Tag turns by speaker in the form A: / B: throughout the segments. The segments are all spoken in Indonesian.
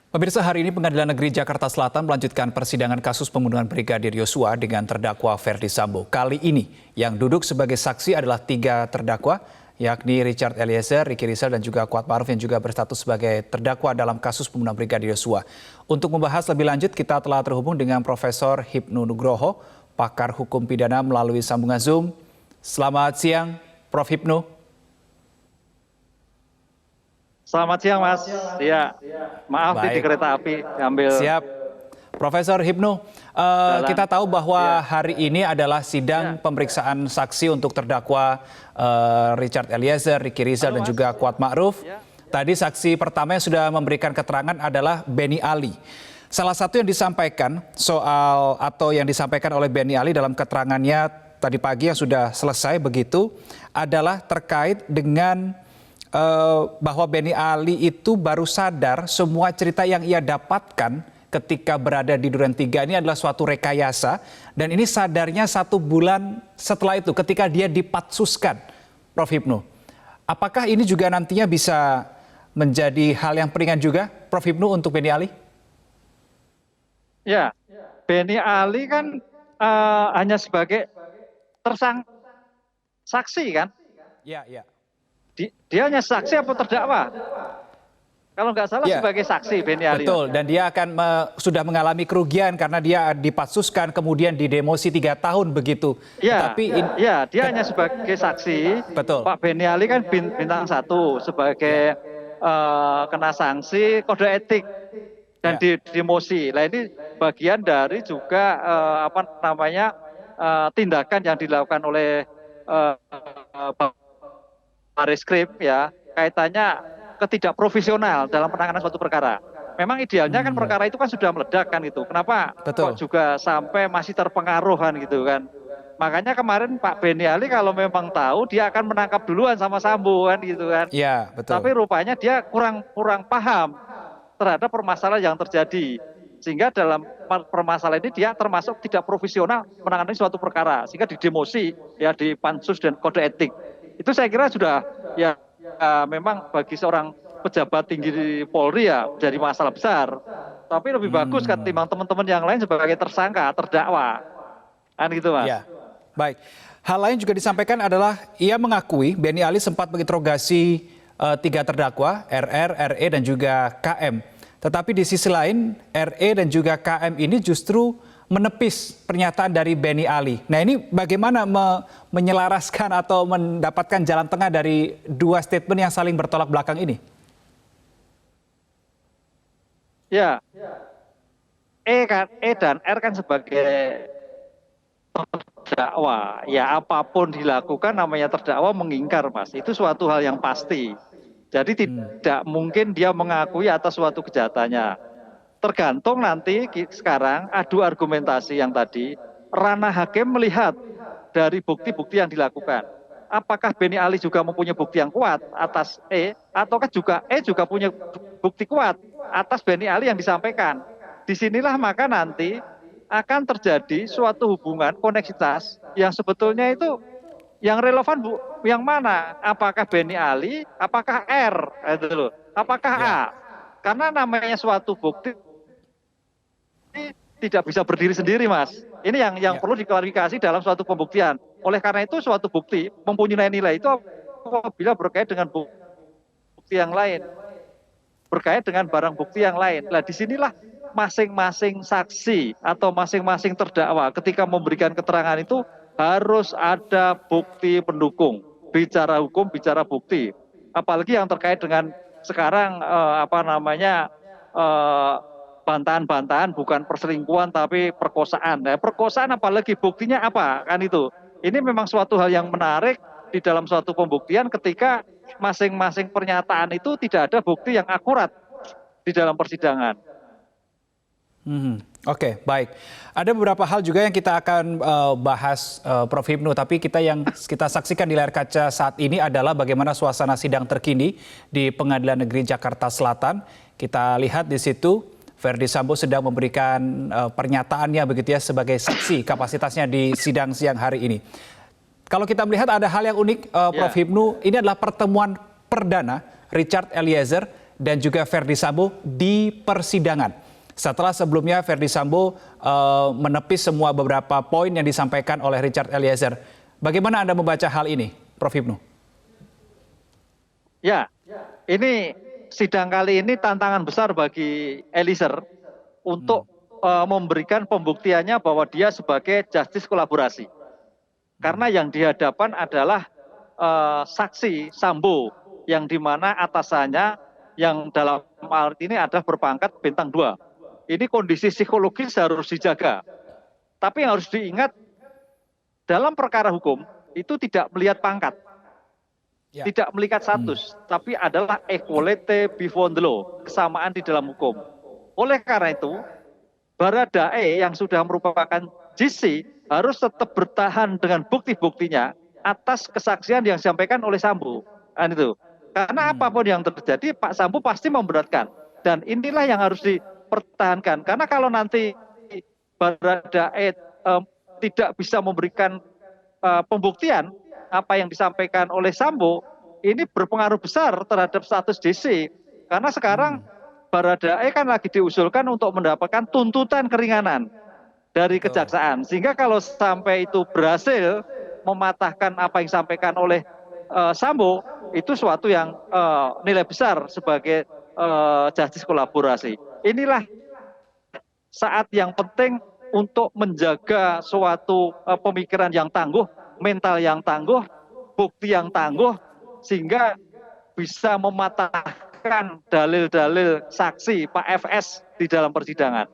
A: Pemirsa, hari ini Pengadilan Negeri Jakarta Selatan melanjutkan persidangan kasus pembunuhan Brigadir Yosua dengan terdakwa Ferdy Sambo. Kali ini yang duduk sebagai saksi adalah 3 terdakwa, yakni Richard Eliezer, Ricky Rizal, dan juga Kuat Ma'ruf yang juga berstatus sebagai terdakwa dalam kasus pembunuhan Brigadir Yosua. Untuk membahas lebih lanjut, kita telah terhubung dengan Profesor Hipnu Nugroho, pakar hukum pidana melalui sambungan Zoom. Selamat siang, Prof. Hipnu.
B: Selamat siang, Mas. Ya, maaf di kereta api ambil.
A: Siap. Profesor Hipnu, kita tahu bahwa hari ini adalah sidang pemeriksaan saksi untuk terdakwa Richard Eliezer, Ricky Rizal, dan juga Kuat Ma'ruf. Tadi saksi pertama yang sudah memberikan keterangan adalah Benny Ali. Salah satu yang disampaikan yang disampaikan oleh Benny Ali dalam keterangannya tadi pagi yang sudah selesai begitu adalah terkait dengan bahwa Benny Ali itu baru sadar semua cerita yang ia dapatkan ketika berada di Duren 3 ini adalah suatu rekayasa, dan ini sadarnya 1 bulan setelah itu ketika dia dipatsuskan, Prof. Hipnu. Apakah ini juga nantinya bisa menjadi hal yang peringan juga, Prof. Hipnu, untuk Benny Ali?
B: Ya, Benny Ali kan hanya sebagai tersangka saksi kan?
A: Ya.
B: Dia hanya saksi atau terdakwa? Kalau nggak salah sebagai saksi Benny Ali.
A: Betul, dan dia akan sudah mengalami kerugian karena dia dipatsuskan kemudian didemosi 3 tahun begitu.
B: Ya, dia hanya sebagai saksi.
A: Betul.
B: Pak Benny Ali kan bintang 1 sebagai kena sanksi kode etik dan didemosi. Nah, ini bagian dari juga tindakan yang dilakukan oleh Bareskrim ya, kaitannya ketidakprofesional dalam penanganan suatu perkara. Memang idealnya kan perkara itu kan sudah meledak kan gitu. Kenapa kok juga sampai masih terpengaruh kan gitu kan. Makanya kemarin Pak Benny Ali kalau memang tahu dia akan menangkap duluan sama Sambo kan gitu kan.
A: Iya, betul.
B: Tapi rupanya dia kurang paham terhadap permasalahan yang terjadi. Sehingga dalam permasalahan ini dia termasuk tidak profesional menangani suatu perkara. Sehingga didemosi ya di pansus dan kode etik. Itu saya kira sudah memang bagi seorang pejabat tinggi di Polri ya jadi masalah besar. Tapi lebih bagus ketimbang teman-teman yang lain sebagai tersangka, terdakwa. Kan gitu, Mas.
A: Ya. Baik. Hal lain juga disampaikan adalah ia mengakui Benny Ali sempat menginterogasi 3 terdakwa, RR, RE, dan juga KM. Tetapi di sisi lain, RE dan juga KM ini justru menepis pernyataan dari Benny Ali. Nah, ini bagaimana menyelaraskan atau mendapatkan jalan tengah dari 2 statement yang saling bertolak belakang ini?
B: Ya, E dan R kan sebagai terdakwa. Ya, apapun dilakukan namanya terdakwa mengingkar, Mas. Itu suatu hal yang pasti. Jadi tidak mungkin dia mengakui atas suatu kejahatannya. Tergantung nanti sekarang adu argumentasi yang tadi, ranah hakim melihat dari bukti-bukti yang dilakukan. Apakah Benny Ali juga mempunyai bukti yang kuat atas E, ataukah juga E juga punya bukti kuat atas Benny Ali yang disampaikan. Disinilah maka nanti akan terjadi suatu hubungan koneksitas yang sebetulnya itu yang relevan yang mana? Apakah Benny Ali, apakah R, apakah A? Karena namanya suatu bukti tidak bisa berdiri sendiri, Mas. Ini yang perlu diklarifikasi dalam suatu pembuktian. Oleh karena itu suatu bukti mempunyai nilai itu apabila berkait dengan bukti yang lain, berkait dengan barang bukti yang lain. Nah, disinilah masing-masing saksi atau masing-masing terdakwa ketika memberikan keterangan itu harus ada bukti pendukung. Bicara hukum, bicara bukti. Apalagi yang terkait dengan sekarang bantahan-bantahan bukan perselingkuhan tapi perkosaan. Nah, perkosaan apalagi buktinya apa kan itu. Ini memang suatu hal yang menarik di dalam suatu pembuktian ketika masing-masing pernyataan itu tidak ada bukti yang akurat di dalam persidangan.
A: Oke, baik. Ada beberapa hal juga yang kita akan bahas, Prof. Hipnu, tapi kita saksikan di layar kaca saat ini adalah bagaimana suasana sidang terkini di Pengadilan Negeri Jakarta Selatan. Kita lihat di situ Ferdy Sambo sedang memberikan pernyataannya begitu ya sebagai saksi kapasitasnya di sidang siang hari ini. Kalau kita melihat ada hal yang unik, Prof. Hipnu, ini adalah pertemuan perdana Richard Eliezer dan juga Verdi Sambo di persidangan. Setelah sebelumnya Verdi Sambo menepis semua beberapa poin yang disampaikan oleh Richard Eliezer. Bagaimana Anda membaca hal ini, Prof. Hipnu?
B: Ya, ini sidang kali ini tantangan besar bagi Eliezer untuk memberikan pembuktiannya bahwa dia sebagai justice kolaborasi. Karena yang dihadapan adalah saksi Sambo yang dimana atasannya yang dalam arti ini adalah berpangkat bintang 2. Ini kondisi psikologis harus dijaga. Tapi yang harus diingat dalam perkara hukum itu tidak melihat pangkat, tidak melihat status, tapi adalah equality before the law, kesamaan di dalam hukum. Oleh karena itu, Baradae yang sudah merupakan JC harus tetap bertahan dengan bukti-buktinya atas kesaksian yang disampaikan oleh Sambo. Kan itu. Karena apapun yang terjadi, Pak Sambo pasti memberatkan. Dan inilah yang harus dipertahankan. Karena kalau nanti Baradae tidak bisa memberikan pembuktian apa yang disampaikan oleh Sambo, ini berpengaruh besar terhadap status JC. Karena sekarang Baradae kan lagi diusulkan untuk mendapatkan tuntutan keringanan dari kejaksaan. Sehingga kalau sampai itu berhasil mematahkan apa yang disampaikan oleh Sambo, itu suatu yang nilai besar sebagai justice kolaborasi. Inilah saat yang penting untuk menjaga suatu pemikiran yang tangguh, mental yang tangguh, bukti yang tangguh, sehingga bisa mematahkan dalil-dalil saksi Pak FS di dalam persidangan.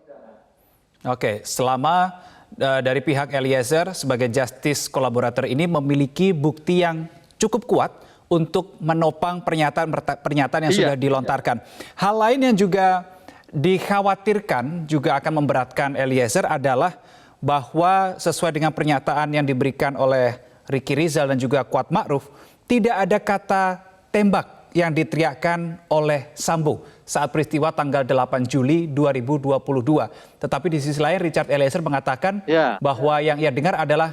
A: Oke, selama dari pihak Eliezer sebagai justice kolaborator ini memiliki bukti yang cukup kuat untuk menopang pernyataan yang sudah dilontarkan. Hal lain yang juga dikhawatirkan juga akan memberatkan Eliezer adalah bahwa sesuai dengan pernyataan yang diberikan oleh Ricky Rizal dan juga Kuat Ma'ruf, tidak ada kata tembak yang diteriakkan oleh Sambo saat peristiwa tanggal 8 Juli 2022. Tetapi di sisi lain Richard Eliezer mengatakan bahwa yang ia dengar adalah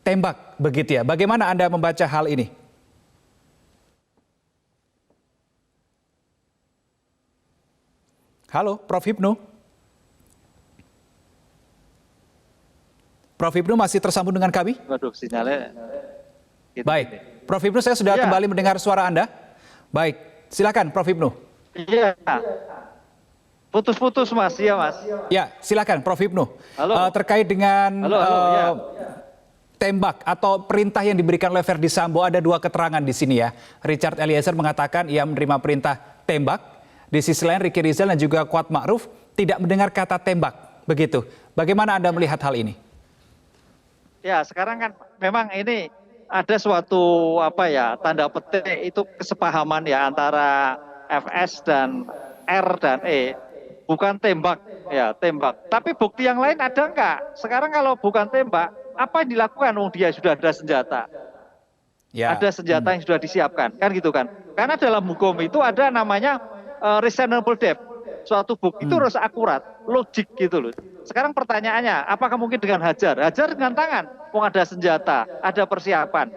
A: tembak, begitu ya. Bagaimana Anda membaca hal ini? Halo, Prof. Hipnu. Prof. Hipnu masih tersambung dengan kami?
B: Waduh, sinyalnya.
A: Baik, Prof. Hipnu, saya sudah kembali mendengar suara Anda. Baik, silakan Prof. Hipnu.
B: Iya, putus-putus Mas, ya Mas.
A: Ya, silakan Prof. Hipnu. Terkait dengan tembak atau perintah yang diberikan oleh Verdi Sambo, ada dua keterangan di sini ya. Richard Eliezer mengatakan ia menerima perintah tembak. Di sisi lain Ricky Rizal dan juga Kuat Ma'ruf tidak mendengar kata tembak. Begitu. Bagaimana Anda melihat hal ini?
B: Ya, sekarang kan memang ini ada suatu tanda petik itu kesepahaman ya antara FS dan R dan E, bukan tembak ya, tembak. Tapi bukti yang lain ada enggak? Sekarang kalau bukan tembak, apa yang dilakukan? Dia sudah ada senjata. Ya. Ada senjata yang sudah disiapkan, kan gitu kan? Karena dalam hukum itu ada namanya reasonable doubt. Suatu bukti itu harus akurat, logik gitu loh. Sekarang pertanyaannya, apakah mungkin dengan hajar? Hajar dengan tangan, ada senjata, ada persiapan.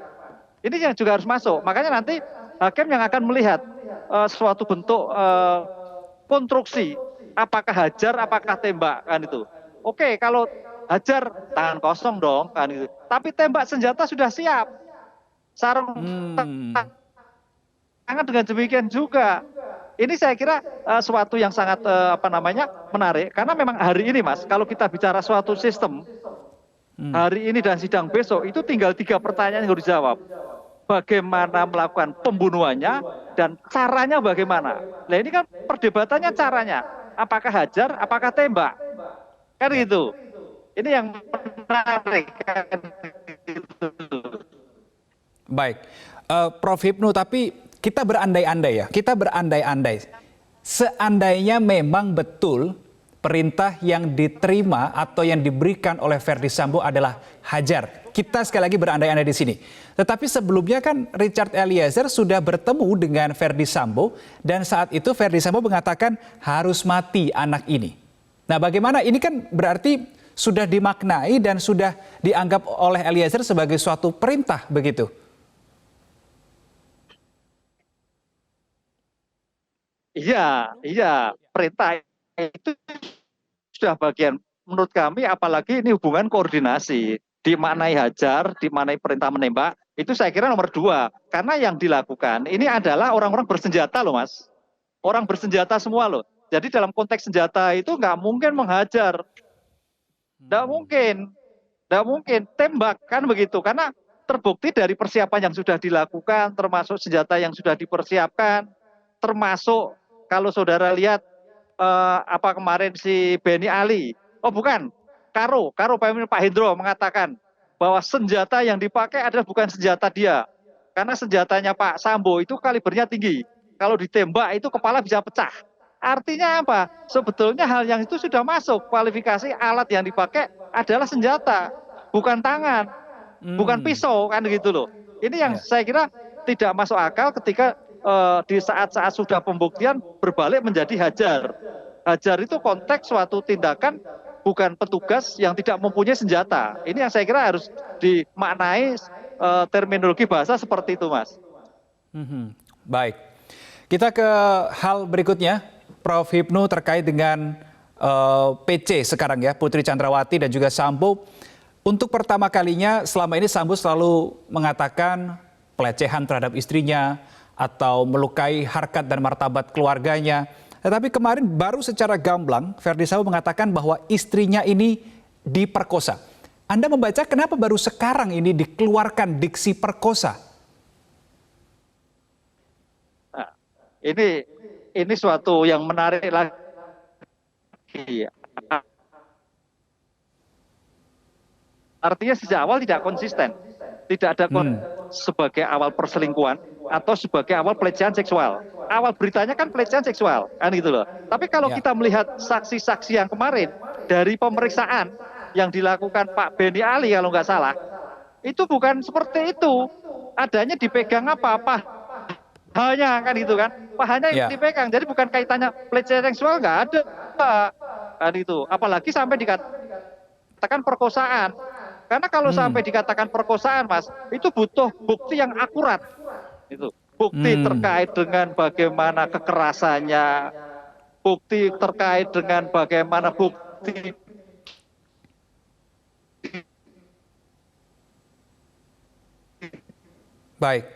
B: Ini yang juga harus masuk. Makanya nanti hakim yang akan melihat suatu bentuk konstruksi, apakah hajar, apakah tembak, kan itu. Oke, kalau hajar tangan kosong dong, kan itu. Tapi tembak senjata sudah siap. Sarung tangan dengan demikian juga. Ini saya kira suatu yang sangat menarik, karena memang hari ini Mas, kalau kita bicara suatu sistem, hari ini dan sidang besok itu tinggal 3 pertanyaan yang harus dijawab. Bagaimana melakukan pembunuhannya dan caranya bagaimana. Nah ini kan perdebatannya caranya, apakah hajar, apakah tembak, kan gitu. Ini yang menarik.
A: Baik, Prof. Hipnu, tapi kita berandai-andai ya, seandainya memang betul perintah yang diterima atau yang diberikan oleh Verdi Sambo adalah hajar. Kita sekali lagi berandai-andai di sini. Tetapi sebelumnya kan Richard Eliezer sudah bertemu dengan Verdi Sambo dan saat itu Verdi Sambo mengatakan harus mati anak ini. Nah, bagaimana ini kan berarti sudah dimaknai dan sudah dianggap oleh Eliezer sebagai suatu perintah begitu.
B: Iya, iya, perintah itu sudah bagian menurut kami, apalagi ini hubungan koordinasi, dimaknai hajar, dimaknai perintah menembak, itu saya kira nomor 2. Karena yang dilakukan ini adalah orang-orang bersenjata loh Mas. Orang bersenjata semua loh. Jadi dalam konteks senjata itu nggak mungkin menghajar. Nggak mungkin. Nggak mungkin. Tembak kan begitu. Karena terbukti dari persiapan yang sudah dilakukan, termasuk senjata yang sudah dipersiapkan, termasuk kalau saudara lihat apa kemarin si Benny Ali, oh bukan, Karo Pak Hendro mengatakan bahwa senjata yang dipakai adalah bukan senjata dia, karena senjatanya Pak Sambo itu kalibernya tinggi, kalau ditembak itu kepala bisa pecah. Artinya apa? Sebetulnya hal yang itu sudah masuk kualifikasi alat yang dipakai adalah senjata, bukan tangan, bukan pisau kan gitu loh. Ini yang saya kira tidak masuk akal ketika di saat-saat sudah pembuktian berbalik menjadi hajar. Hajar itu konteks suatu tindakan bukan petugas yang tidak mempunyai senjata. Ini yang saya kira harus dimaknai terminologi bahasa seperti itu, Mas.
A: Baik, kita ke hal berikutnya, Prof. Hipnu, terkait dengan PC sekarang ya, Putri Chandrawati dan juga Sambo. Untuk pertama kalinya selama ini Sambo selalu mengatakan pelecehan terhadap istrinya atau melukai harkat dan martabat keluarganya. Tetapi kemarin baru secara gamblang Verdi Sambo mengatakan bahwa istrinya ini diperkosa. Anda membaca kenapa baru sekarang ini dikeluarkan diksi perkosa?
B: Nah, ini suatu yang menarik lagi. Artinya sejak awal tidak konsisten. Tidak ada sebagai awal perselingkuhan atau sebagai awal pelecehan seksual. Awal beritanya kan pelecehan seksual, kan gitu loh. Tapi kalau kita melihat saksi-saksi yang kemarin dari pemeriksaan yang dilakukan Pak Benny Ali kalau nggak salah, itu bukan seperti itu. Adanya dipegang apa? Pahanya kan gitu kan. Pahanya yang dipegang. Jadi bukan kaitannya pelecehan seksual, nggak ada. Kan itu. Apalagi sampai dikatakan perkosaan. Karena kalau sampai dikatakan perkosaan, Mas, itu butuh bukti yang akurat. Itu bukti terkait dengan bagaimana kekerasannya, bukti terkait dengan bagaimana bukti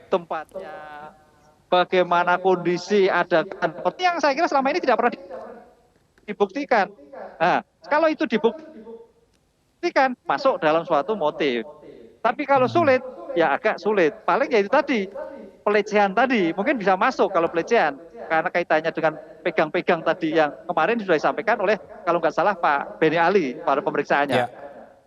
B: tempatnya, bagaimana kondisi ada seperti yang saya kira selama ini tidak pernah dibuktikan. Nah, kalau itu dibuktikan masuk dalam suatu motif. Tapi kalau sulit, ya agak sulit. Paling ya itu tadi, pelecehan tadi mungkin bisa masuk kalau pelecehan karena kaitannya dengan pegang-pegang tadi yang kemarin sudah disampaikan oleh kalau nggak salah Pak Benny Ali pada pemeriksaannya.